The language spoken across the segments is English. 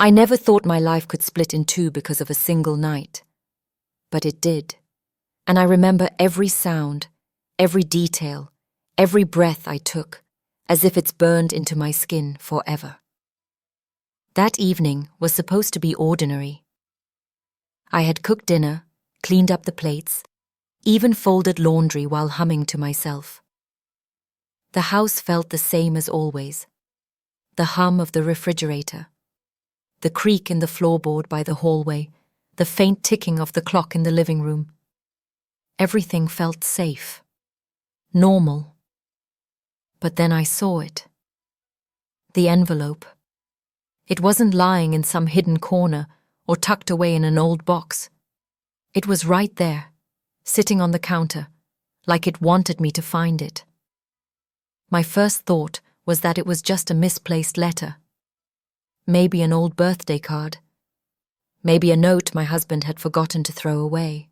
I never thought my life could split in two because of a single night. But it did. And I remember every sound, every detail, every breath I took, as if it's burned into my skin forever. That evening was supposed to be ordinary. I had cooked dinner, cleaned up the plates, even folded laundry while humming to myself. The house felt the same as always. The hum of the refrigerator, the creak in the floorboard by the hallway, the faint ticking of the clock in the living room. Everything felt safe, normal. But then I saw it. The envelope. It wasn't lying in some hidden corner or tucked away in an old box. It was right there, sitting on the counter, like it wanted me to find it. My first thought was that it was just a misplaced letter. Maybe an old birthday card. Maybe a note my husband had forgotten to throw away.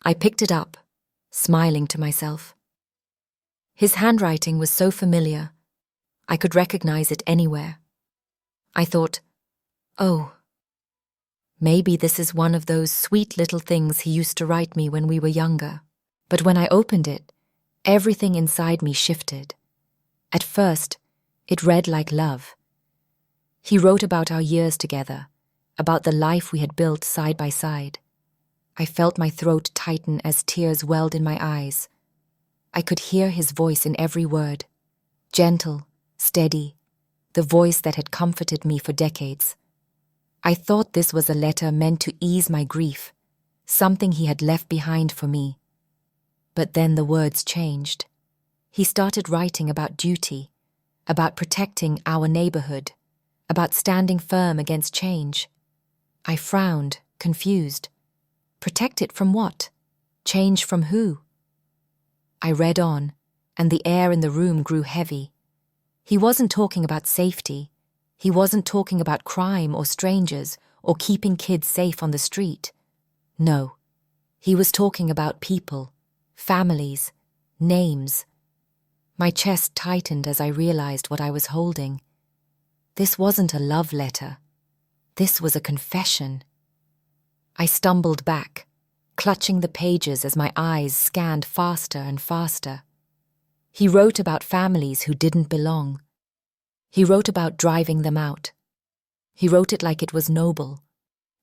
I picked it up, smiling to myself. His handwriting was so familiar, I could recognize it anywhere. I thought, oh, maybe this is one of those sweet little things he used to write me when we were younger. But when I opened it, everything inside me shifted. At first, it read like love. He wrote about our years together, about the life we had built side by side. I felt my throat tighten as tears welled in my eyes. I could hear his voice in every word, gentle, steady, the voice that had comforted me for decades. I thought this was a letter meant to ease my grief, something he had left behind for me. But then the words changed. He started writing about duty, about protecting our neighborhood, about standing firm against change. I frowned, confused. Protect it from what? Change from who? I read on, and the air in the room grew heavy. He wasn't talking about safety. He wasn't talking about crime or strangers or keeping kids safe on the street. No, he was talking about people, families, names. My chest tightened as I realized what I was holding. This wasn't a love letter. This was a confession. I stumbled back, clutching the pages as my eyes scanned faster and faster. He wrote about families who didn't belong. He wrote about driving them out. He wrote it like it was noble,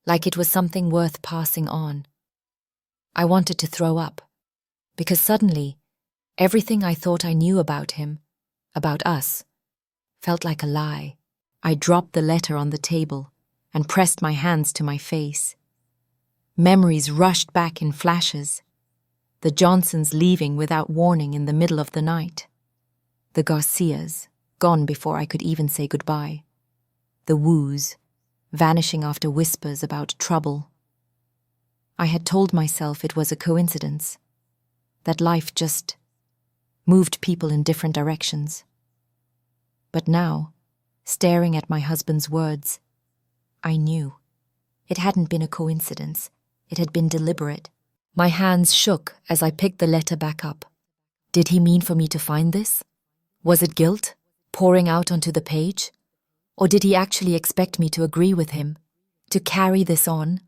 like it was something worth passing on. I wanted to throw up, because suddenly, everything I thought I knew about him, about us, felt like a lie. I dropped the letter on the table and pressed my hands to my face. Memories rushed back in flashes. The Johnsons leaving without warning in the middle of the night. The Garcias, gone before I could even say goodbye. The Woos, vanishing after whispers about trouble. I had told myself it was a coincidence, that life just moved people in different directions. But now, staring at my husband's words, I knew. It hadn't been a coincidence. It had been deliberate. My hands shook as I picked the letter back up. Did he mean for me to find this? Was it guilt, pouring out onto the page? Or did he actually expect me to agree with him, to carry this on?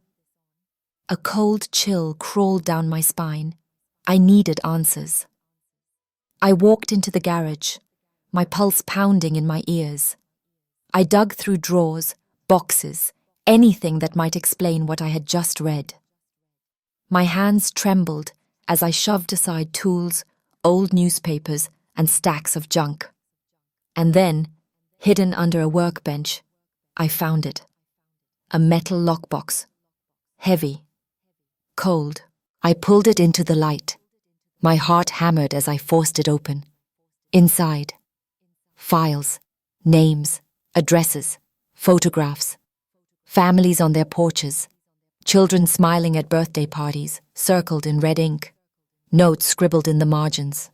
A cold chill crawled down my spine. I needed answers. I walked into the garage, my pulse pounding in my ears. I dug through drawers, boxes, anything that might explain what I had just read. My hands trembled as I shoved aside tools, old newspapers, and stacks of junk. And then, hidden under a workbench, I found it. A metal lockbox. Heavy. Cold. I pulled it into the light. My heart hammered as I forced it open. Inside. Files. Names. Addresses. Photographs. Families on their porches. Children smiling at birthday parties, circled in red ink. Notes scribbled in the margins.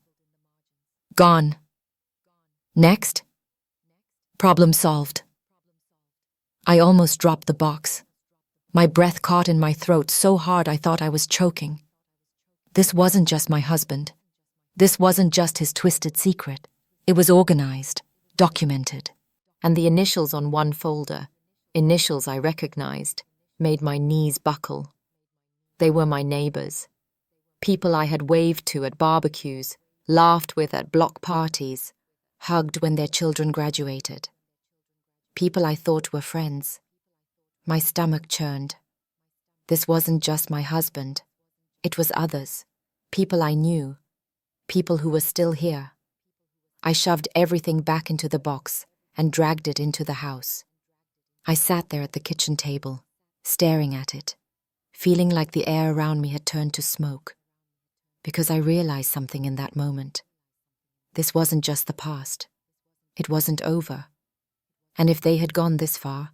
Gone. Next. Problem solved. I almost dropped the box. My breath caught in my throat so hard I thought I was choking. This wasn't just my husband. This wasn't just his twisted secret. It was organized, documented, and the initials on one folder, Initials I recognized made my knees buckle. They were my neighbors, people I had waved to at barbecues, laughed with at block parties, hugged when their children graduated. People I thought were friends. My stomach churned. This wasn't just my husband. It was others, people I knew, people who were still here. I shoved everything back into the box and dragged it into the house. I sat there at the kitchen table, staring at it, feeling like the air around me had turned to smoke. Because I realized something in that moment. This wasn't just the past. It wasn't over. And if they had gone this far,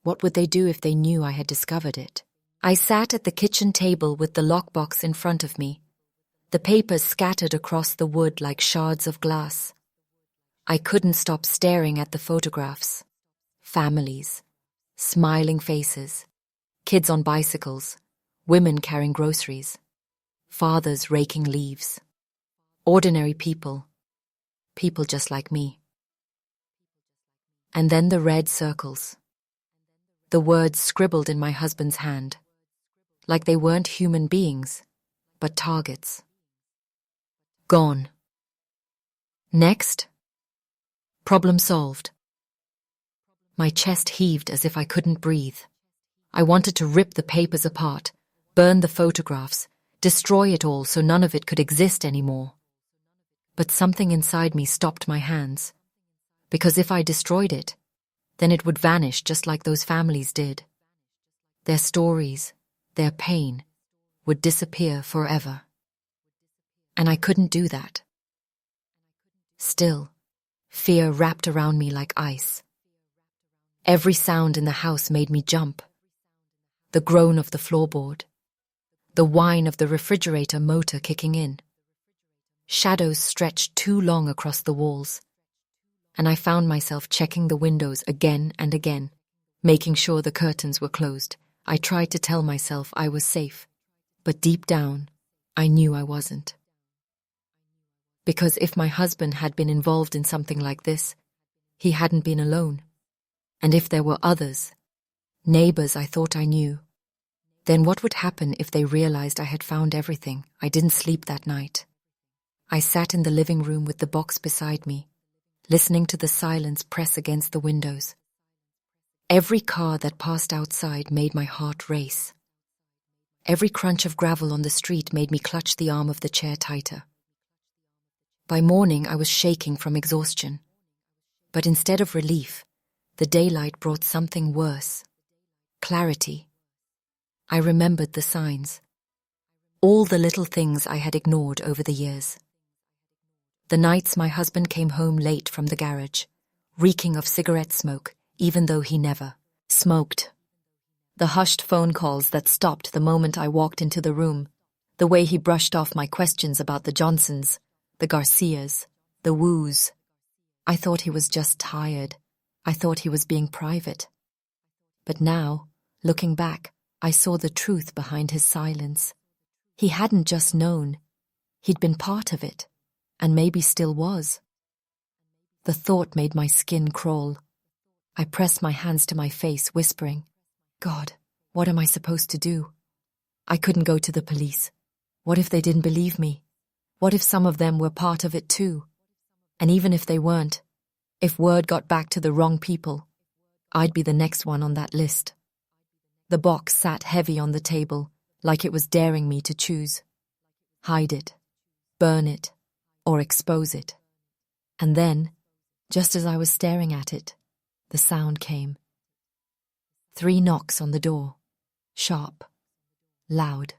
what would they do if they knew I had discovered it? I sat at the kitchen table with the lockbox in front of me, the papers scattered across the wood like shards of glass. I couldn't stop staring at the photographs. Families, smiling faces, kids on bicycles, women carrying groceries, fathers raking leaves. Ordinary people, people just like me. And then the red circles. The words scribbled in my husband's hand, like they weren't human beings, but targets. Gone. Next. Problem solved. My chest heaved as if I couldn't breathe. I wanted to rip the papers apart, burn the photographs, destroy it all so none of it could exist anymore. But something inside me stopped my hands. Because if I destroyed it, then it would vanish just like those families did. Their stories, their pain, would disappear forever. And I couldn't do that. Still, fear wrapped around me like ice. Every sound in the house made me jump. The groan of the floorboard, the whine of the refrigerator motor kicking in. Shadows stretched too long across the walls, and I found myself checking the windows again and again, making sure the curtains were closed. I tried to tell myself I was safe, but deep down, I knew I wasn't. Because if my husband had been involved in something like this, he hadn't been alone. And if there were others, neighbors I thought I knew, then what would happen if they realized I had found everything? I didn't sleep that night. I sat in the living room with the box beside me, listening to the silence press against the windows. Every car that passed outside made my heart race. Every crunch of gravel on the street made me clutch the arm of the chair tighter. By morning, I was shaking from exhaustion. But instead of relief, the daylight brought something worse. Clarity. I remembered the signs. All the little things I had ignored over the years. The nights my husband came home late from the garage, reeking of cigarette smoke, even though he never smoked. The hushed phone calls that stopped the moment I walked into the room, the way he brushed off my questions about the Johnsons, the Garcias, the Woos. I thought he was just tired. I thought he was being private. But now, looking back, I saw the truth behind his silence. He hadn't just known. He'd been part of it, and maybe still was. The thought made my skin crawl. I pressed my hands to my face, whispering, God, what am I supposed to do? I couldn't go to the police. What if they didn't believe me? What if some of them were part of it too? And even if they weren't, if word got back to the wrong people, I'd be the next one on that list. The box sat heavy on the table, like it was daring me to choose. Hide it, burn it, or expose it. And then, just as I was staring at it, the sound came. 3 knocks on the door, sharp, loud,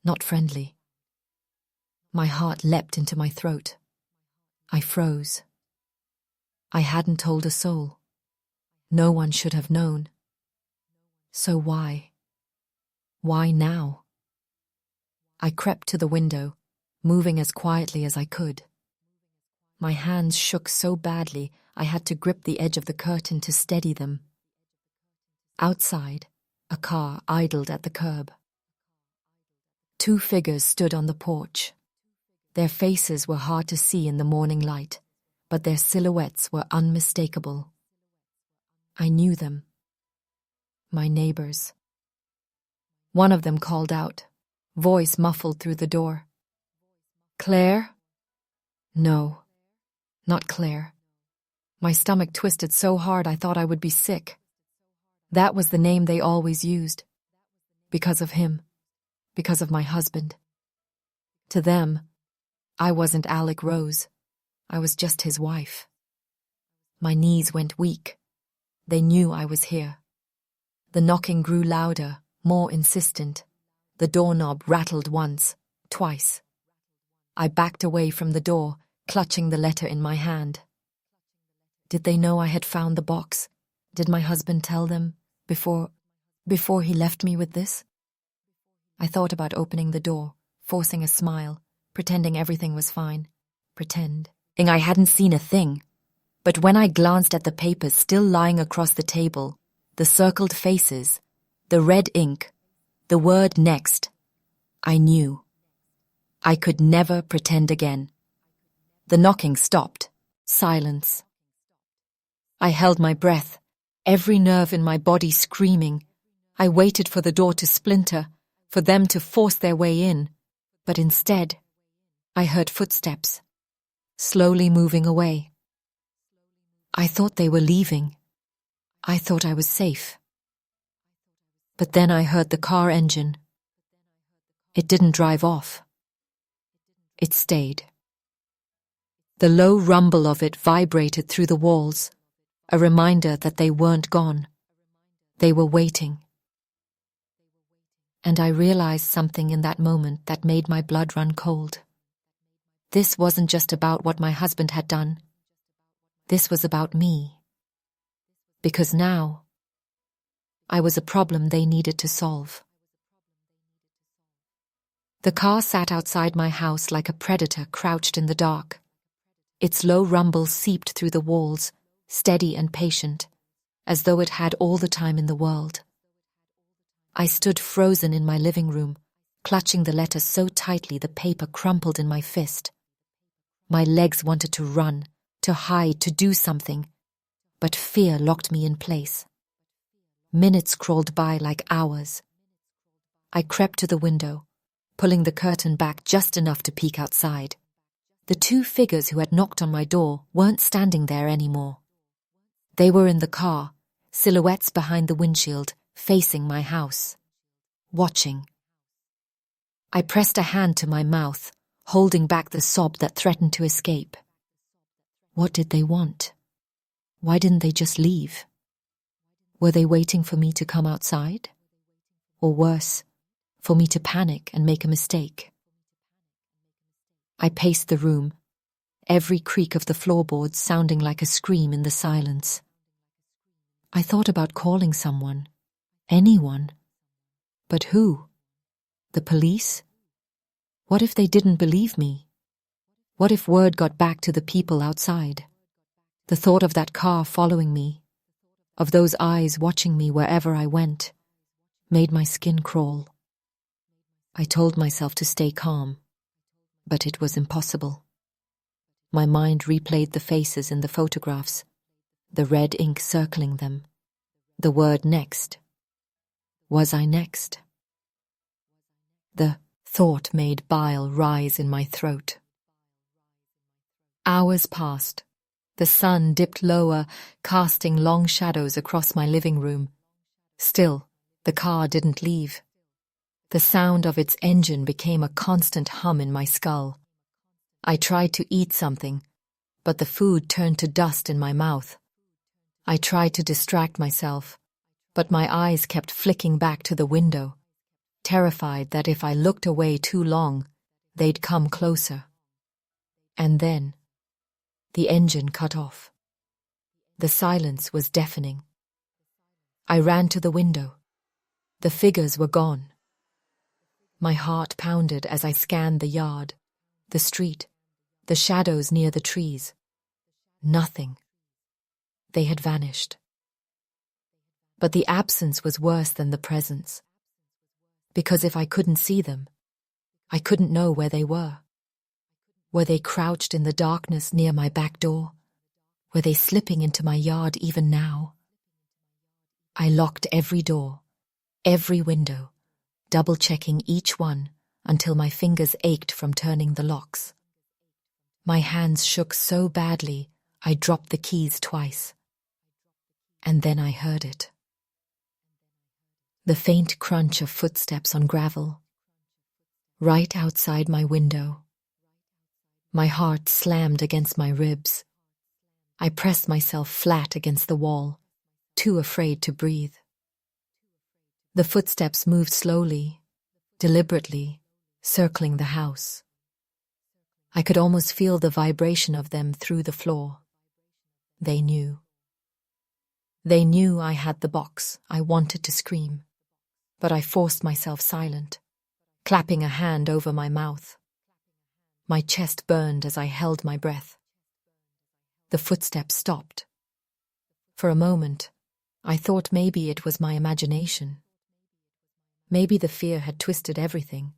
not friendly. My heart leapt into my throat. I froze. I hadn't told a soul. No one should have known. So why? Why now? I crept to the window, moving as quietly as I could. My hands shook so badly I had to grip the edge of the curtain to steady them. Outside, a car idled at the curb. 2 figures stood on the porch. Their faces were hard to see in the morning light, but their silhouettes were unmistakable. I knew them. My neighbors. One of them called out, voice muffled through the door. Claire? No, not Claire. My stomach twisted so hard I thought I would be sick. That was the name they always used. Because of him. Because of my husband. To them, I wasn't Alec Rose. I was just his wife. My knees went weak. They knew I was here. The knocking grew louder, more insistent. The doorknob rattled once, twice. I backed away from the door, clutching the letter in my hand. Did they know I had found the box? Did my husband tell them before he left me with this? I thought about opening the door, forcing a smile, pretending everything was fine. Pretending I hadn't seen a thing. But when I glanced at the papers still lying across the table, the circled faces, the red ink, the word next, I knew. I could never pretend again. The knocking stopped. Silence. I held my breath, every nerve in my body screaming. I waited for the door to splinter, for them to force their way in. But instead, I heard footsteps, slowly moving away. I thought they were leaving. I thought I was safe. But then I heard the car engine. It didn't drive off. It stayed. The low rumble of it vibrated through the walls, a reminder that they weren't gone. They were waiting. And I realized something in that moment that made my blood run cold. This wasn't just about what my husband had done. This was about me. Because now, I was a problem they needed to solve. The car sat outside my house like a predator crouched in the dark. Its low rumble seeped through the walls, steady and patient, as though it had all the time in the world. I stood frozen in my living room, clutching the letter so tightly the paper crumpled in my fist. My legs wanted to run, to hide, to do something, but fear locked me in place. Minutes crawled by like hours. I crept to the window, pulling the curtain back just enough to peek outside. The two figures who had knocked on my door weren't standing there anymore. They were in the car, silhouettes behind the windshield, facing my house, watching. I pressed a hand to my mouth, holding back the sob that threatened to escape. What did they want? Why didn't they just leave? Were they waiting for me to come outside? Or worse, for me to panic and make a mistake? I paced the room, every creak of the floorboards sounding like a scream in the silence. I thought about calling someone, anyone. But who? The police? What if they didn't believe me? What if word got back to the people outside? The thought of that car following me, of those eyes watching me wherever I went, made my skin crawl. I told myself to stay calm, but it was impossible. My mind replayed the faces in the photographs, the red ink circling them, the word next. Was I next? The thought made bile rise in my throat. Hours passed. The sun dipped lower, casting long shadows across my living room. Still, the car didn't leave. The sound of its engine became a constant hum in my skull. I tried to eat something, but the food turned to dust in my mouth. I tried to distract myself, but my eyes kept flicking back to the window, terrified that if I looked away too long, they'd come closer. And then, the engine cut off. The silence was deafening. I ran to the window. The figures were gone. My heart pounded as I scanned the yard, the street, the shadows near the trees. Nothing. They had vanished. But the absence was worse than the presence. Because if I couldn't see them, I couldn't know where they were. Were they crouched in the darkness near my back door? Were they slipping into my yard even now? I locked every door, every window, double-checking each one until my fingers ached from turning the locks. My hands shook so badly I dropped the keys twice. And then I heard it. The faint crunch of footsteps on gravel. Right outside my window. My heart slammed against my ribs. I pressed myself flat against the wall, too afraid to breathe. The footsteps moved slowly, deliberately, circling the house. I could almost feel the vibration of them through the floor. They knew. They knew I had the box. I wanted to scream, but I forced myself silent, clapping a hand over my mouth. My chest burned as I held my breath. The footsteps stopped. For a moment, I thought maybe it was my imagination. Maybe the fear had twisted everything.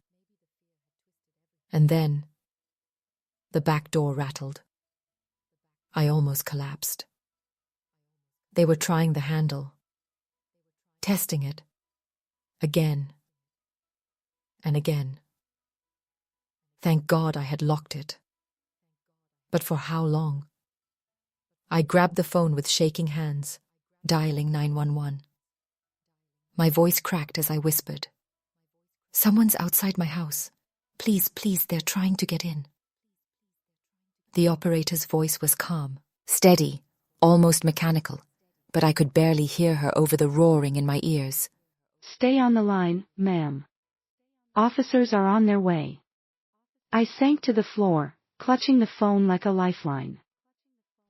And then, the back door rattled. I almost collapsed. They were trying the handle, testing it, again and again. Thank God I had locked it. But for how long? I grabbed the phone with shaking hands, dialing 911. My voice cracked as I whispered, "Someone's outside my house. Please, please, they're trying to get in." The operator's voice was calm, steady, almost mechanical, but I could barely hear her over the roaring in my ears. "Stay on the line, ma'am. Officers are on their way." I sank to the floor, clutching the phone like a lifeline.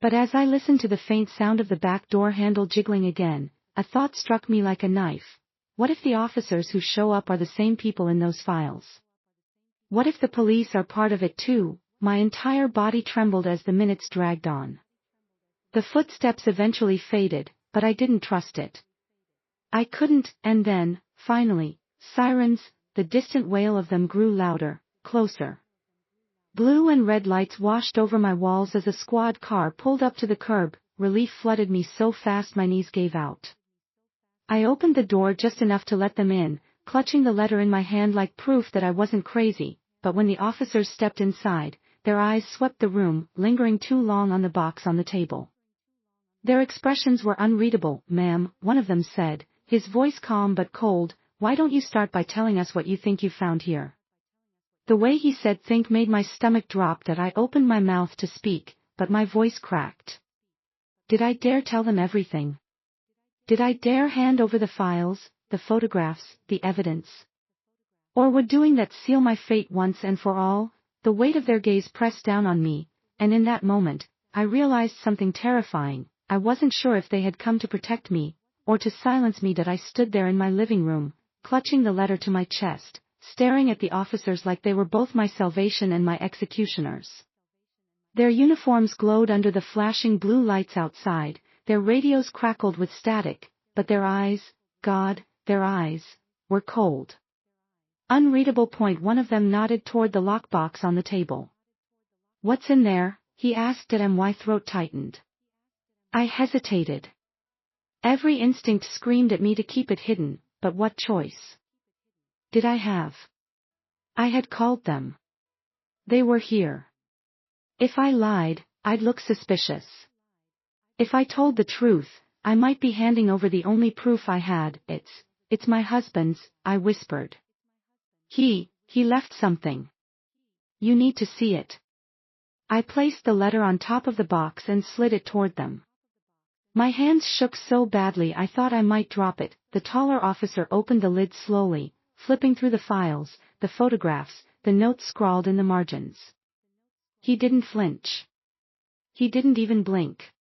But as I listened to the faint sound of the back door handle jiggling again, a thought struck me like a knife. What if the officers who show up are the same people in those files? What if the police are part of it too? My entire body trembled as the minutes dragged on. The footsteps eventually faded, but I didn't trust it. I couldn't, and then, finally, sirens, the distant wail of them grew louder, closer. Blue and red lights washed over my walls as a squad car pulled up to the curb. Relief flooded me so fast my knees gave out. I opened the door just enough to let them in, clutching the letter in my hand like proof that I wasn't crazy, but when the officers stepped inside, their eyes swept the room, lingering too long on the box on the table. Their expressions were unreadable. "Ma'am," one of them said, his voice calm but cold, "why don't you start by telling us what you think you found here?" The way he said think made my stomach drop that I opened my mouth to speak, but my voice cracked. Did I dare tell them everything? Did I dare hand over the files, the photographs, the evidence? Or would doing that seal my fate once and for all? The weight of their gaze pressed down on me, and in that moment, I realized something terrifying. I wasn't sure if they had come to protect me, or to silence me. That I stood there in my living room, clutching the letter to my chest, staring at the officers like they were both my salvation and my executioners. Their uniforms glowed under the flashing blue lights outside, their radios crackled with static, but their eyes, God, their eyes, were cold. Unreadable. One of them nodded toward the lockbox on the table. "What's in there?" he asked, and my throat tightened. I hesitated. Every instinct screamed at me to keep it hidden, but what choice did I have? I had called them. They were here. If I lied, I'd look suspicious. If I told the truth, I might be handing over the only proof I had. It's my husband's," I whispered. He left something. You need to see it." I placed the letter on top of the box and slid it toward them. My hands shook so badly I thought I might drop it. The taller officer opened the lid slowly, flipping through the files, the photographs, the notes scrawled in the margins. He didn't flinch. He didn't even blink.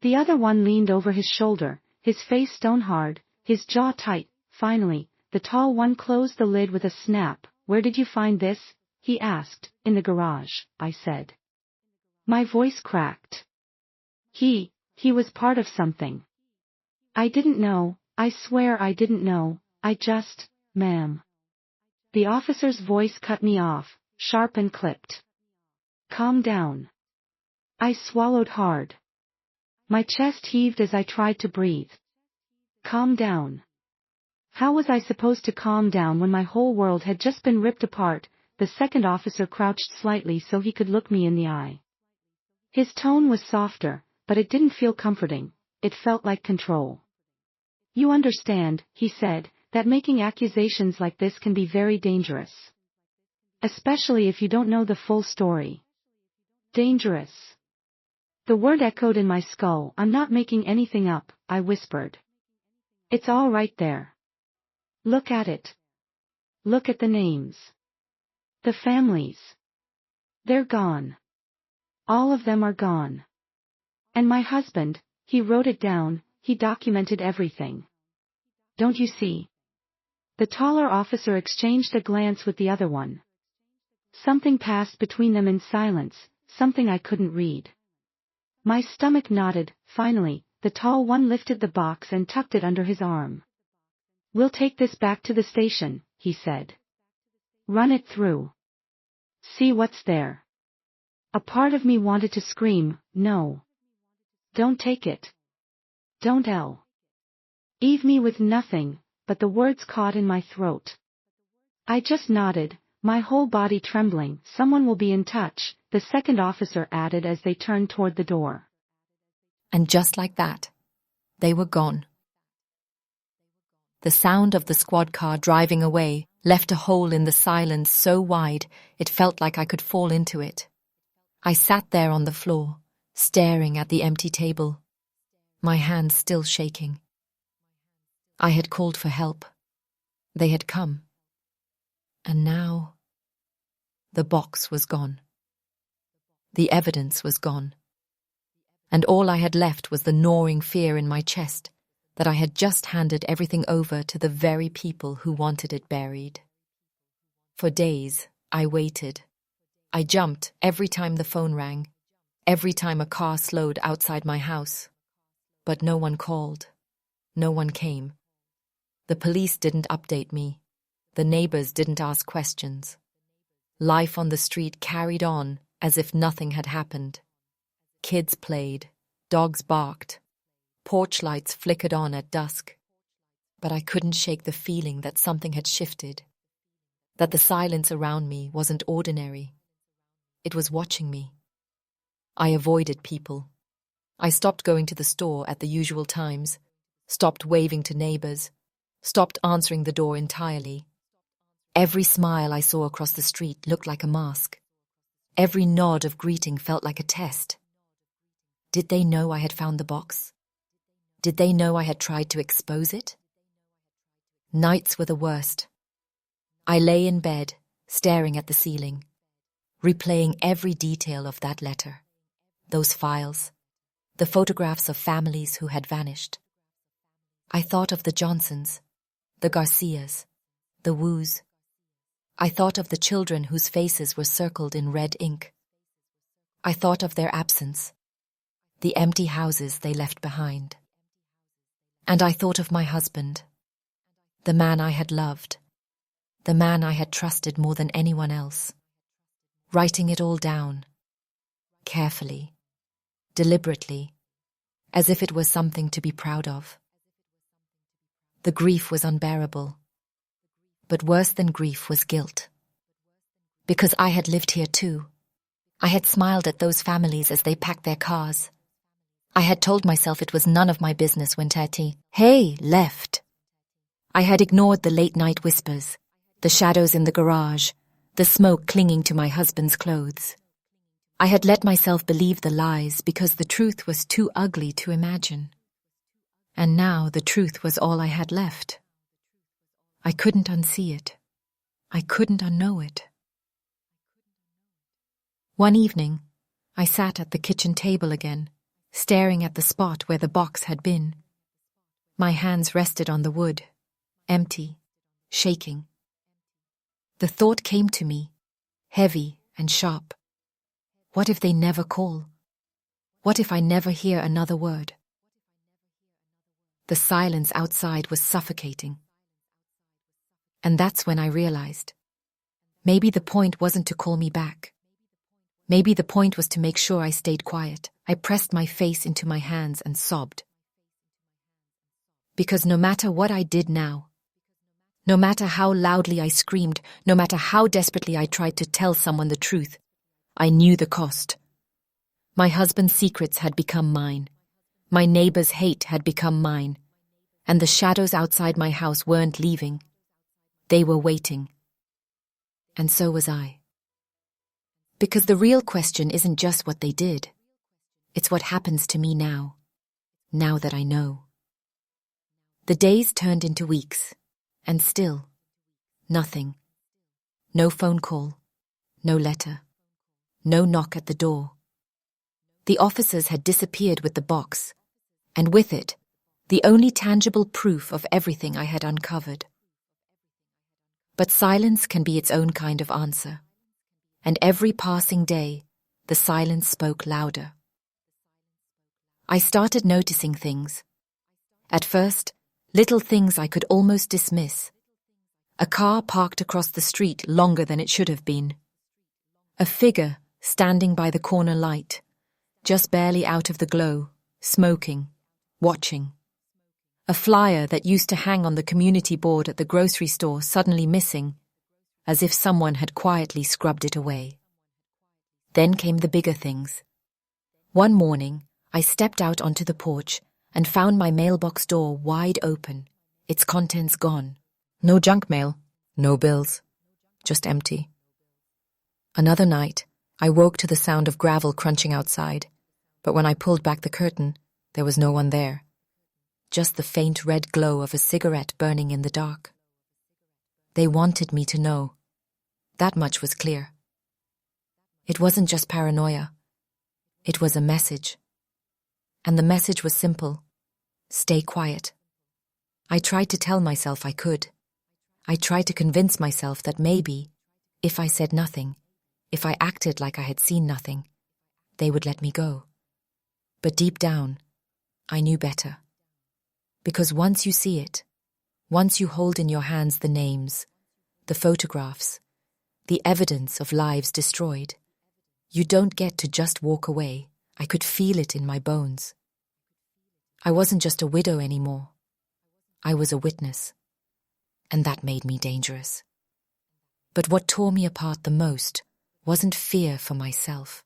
The other one leaned over his shoulder, his face stone-hard, his jaw tight. Finally, the tall one closed the lid with a snap. "Where did you find this?" he asked. "In the garage," I said. My voice cracked. He was part of something. I didn't know, I swear I didn't know, "Ma'am." The officer's voice cut me off, sharp and clipped. "Calm down." I swallowed hard. My chest heaved as I tried to breathe. calm down. How was I supposed to calm down when my whole world had just been ripped apart? The second officer crouched slightly so he could look me in the eye. His tone was softer, but it didn't feel comforting. It felt like control. You understand, he said, that making accusations like this can be very dangerous. Especially if you don't know the full story. Dangerous. The word echoed in my skull. I'm not making anything up, I whispered. It's all right there. Look at it. Look at the names. The families. They're gone. All of them are gone. And my husband, he wrote it down, he documented everything. Don't you see? The taller officer exchanged a glance with the other one. Something passed between them in silence, something I couldn't read. My stomach knotted. Finally, the tall one lifted the box and tucked it under his arm. We'll take this back to the station, he said. Run it through. See what's there. A part of me wanted to scream, no. Don't take it. Don't leave me with nothing, but the words caught in my throat. I just nodded, my whole body trembling. Someone will be in touch, the second officer added as they turned toward the door. And just like that, they were gone. The sound of the squad car driving away left a hole in the silence so wide it felt like I could fall into it. I sat there on the floor, staring at the empty table, my hands still shaking. I had called for help. They had come. And now, the box was gone. The evidence was gone. And all I had left was the gnawing fear in my chest that I had just handed everything over to the very people who wanted it buried. For days, I waited. I jumped every time the phone rang, every time a car slowed outside my house. But no one called. No one came. The police didn't update me. The neighbors didn't ask questions. Life on the street carried on as if nothing had happened. Kids played, dogs barked, porch lights flickered on at dusk. But I couldn't shake the feeling that something had shifted, that the silence around me wasn't ordinary. It was watching me. I avoided people. I stopped going to the store at the usual times, stopped waving to neighbors, stopped answering the door entirely. Every smile I saw across the street looked like a mask. Every nod of greeting felt like a test. Did they know I had found the box? Did they know I had tried to expose it? Nights were the worst. I lay in bed, staring at the ceiling, replaying every detail of that letter, those files, the photographs of families who had vanished. I thought of the Johnsons, the Garcias, the Woos. I thought of the children whose faces were circled in red ink. I thought of their absence, the empty houses they left behind. And I thought of my husband, the man I had loved, the man I had trusted more than anyone else. Writing it all down, carefully, deliberately, as if it was something to be proud of. The grief was unbearable, but worse than grief was guilt. Because I had lived here too. I had smiled at those families as they packed their cars. I had told myself it was none of my business when Tati, hey, left. I had ignored the late-night whispers, the shadows in the garage, the smoke clinging to my husband's clothes. I had let myself believe the lies because the truth was too ugly to imagine. And now the truth was all I had left. I couldn't unsee it. I couldn't unknow it. One evening, I sat at the kitchen table again, staring at the spot where the box had been. My hands rested on the wood, empty, shaking. The thought came to me, heavy and sharp. What if they never call? What if I never hear another word? The silence outside was suffocating. And that's when I realized. Maybe the point wasn't to call me back. Maybe the point was to make sure I stayed quiet. I pressed my face into my hands and sobbed. Because no matter what I did now, no matter how loudly I screamed, no matter how desperately I tried to tell someone the truth, I knew the cost. My husband's secrets had become mine. My neighbor's hate had become mine. And the shadows outside my house weren't leaving. They were waiting. And so was I. Because the real question isn't just what they did. It's what happens to me now that I know. The days turned into weeks, and still, nothing. No phone call, no letter, no knock at the door. The officers had disappeared with the box, and with it, the only tangible proof of everything I had uncovered. But silence can be its own kind of answer, and every passing day, the silence spoke louder. I started noticing things. At first, little things I could almost dismiss. A car parked across the street longer than it should have been. A figure standing by the corner light, just barely out of the glow, smoking, watching. A flyer that used to hang on the community board at the grocery store suddenly missing, as if someone had quietly scrubbed it away. Then came the bigger things. One morning, I stepped out onto the porch and found my mailbox door wide open, its contents gone. No junk mail, no bills, just empty. Another night, I woke to the sound of gravel crunching outside, but when I pulled back the curtain, there was no one there. Just the faint red glow of a cigarette burning in the dark. They wanted me to know. That much was clear. It wasn't just paranoia. It was a message. And the message was simple. Stay quiet. I tried to tell myself I could. I tried to convince myself that maybe, if I said nothing, if I acted like I had seen nothing, they would let me go. But deep down, I knew better. Because once you see it, once you hold in your hands the names, the photographs, the evidence of lives destroyed, you don't get to just walk away. I could feel it in my bones. I wasn't just a widow anymore. I was a witness. And that made me dangerous. But what tore me apart the most wasn't fear for myself.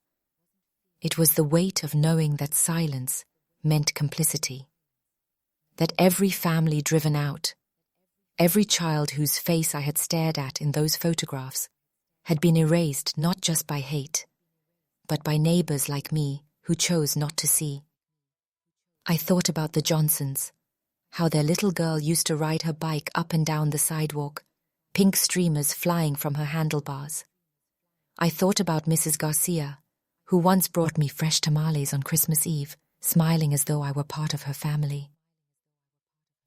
It was the weight of knowing that silence meant complicity. That every family driven out, every child whose face I had stared at in those photographs, had been erased not just by hate, but by neighbors like me who chose not to see. I thought about the Johnsons, how their little girl used to ride her bike up and down the sidewalk, pink streamers flying from her handlebars. I thought about Mrs. Garcia, who once brought me fresh tamales on Christmas Eve, smiling as though I were part of her family.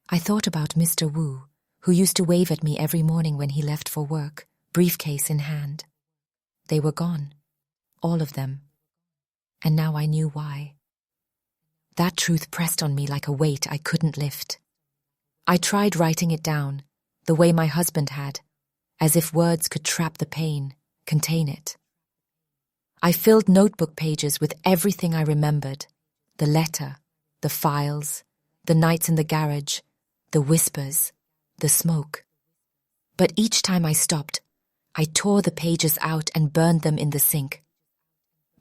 I thought about Mr. Wu, who used to wave at me every morning when he left for work, briefcase in hand. They were gone, all of them. And now I knew why. That truth pressed on me like a weight I couldn't lift. I tried writing it down, the way my husband had, as if words could trap the pain, contain it. I filled notebook pages with everything I remembered, the letter, the files, the nights in the garage, the whispers, the smoke. But each time I stopped, I tore the pages out and burned them in the sink.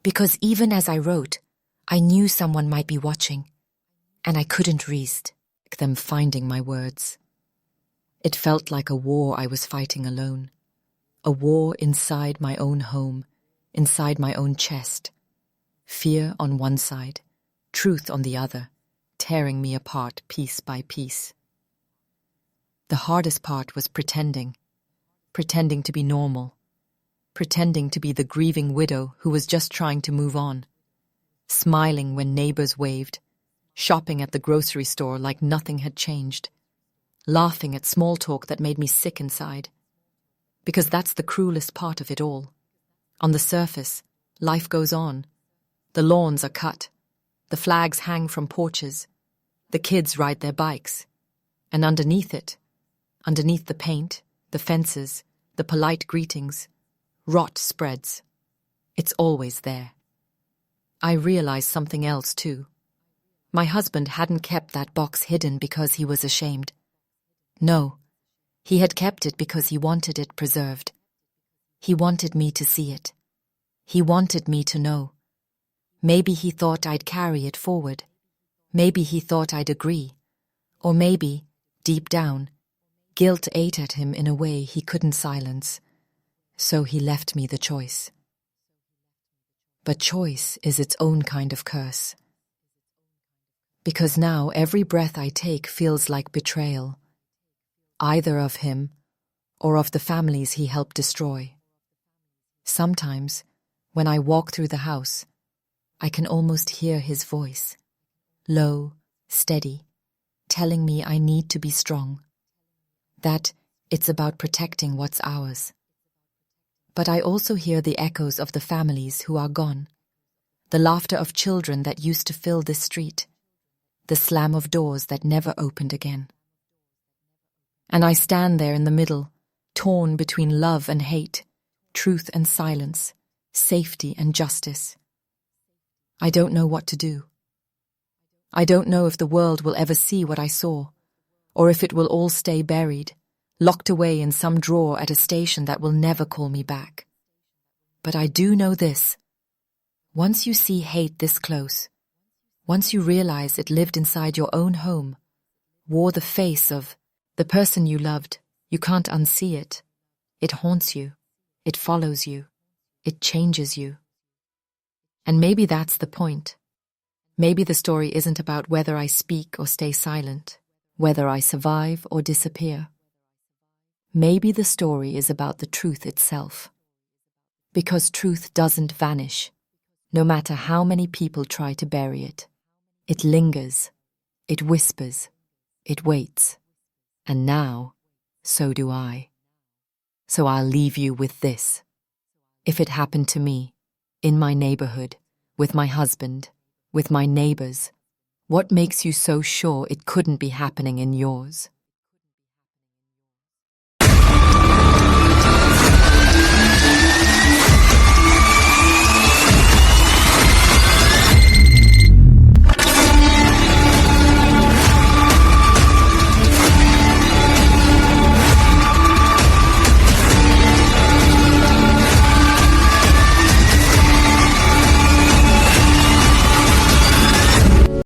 Because even as I wrote, I knew someone might be watching, and I couldn't resist them finding my words. It felt like a war I was fighting alone, a war inside my own home, inside my own chest. Fear on one side, truth on the other, tearing me apart piece by piece. The hardest part was pretending to be normal, pretending to be the grieving widow who was just trying to move on, smiling when neighbors waved, shopping at the grocery store like nothing had changed, laughing at small talk that made me sick inside. Because that's the cruelest part of it all. On the surface, life goes on. The lawns are cut, the flags hang from porches, the kids ride their bikes, and underneath it, underneath the paint, the fences, the polite greetings, rot spreads. It's always there. I realized something else too. My husband hadn't kept that box hidden because he was ashamed. No, he had kept it because he wanted it preserved. He wanted me to see it. He wanted me to know. Maybe he thought I'd carry it forward. Maybe he thought I'd agree. Or maybe, deep down, guilt ate at him in a way he couldn't silence. So he left me the choice. But choice is its own kind of curse. Because now every breath I take feels like betrayal, either of him or of the families he helped destroy. Sometimes, when I walk through the house, I can almost hear his voice, low, steady, telling me I need to be strong, that it's about protecting what's ours. But I also hear the echoes of the families who are gone, the laughter of children that used to fill this street, the slam of doors that never opened again. And I stand there in the middle, torn between love and hate, truth and silence, safety and justice. I don't know what to do. I don't know if the world will ever see what I saw, or if it will all stay buried, locked away in some drawer at a station that will never call me back. But I do know this. Once you see hate this close, once you realize it lived inside your own home, wore the face of the person you loved, you can't unsee it. It haunts you. It follows you. It changes you. And maybe that's the point. Maybe the story isn't about whether I speak or stay silent, whether I survive or disappear. Maybe the story is about the truth itself. Because truth doesn't vanish, no matter how many people try to bury it. It lingers, it whispers, it waits. And now, so do I. So I'll leave you with this. If it happened to me, in my neighborhood, with my husband, with my neighbors, what makes you so sure it couldn't be happening in yours?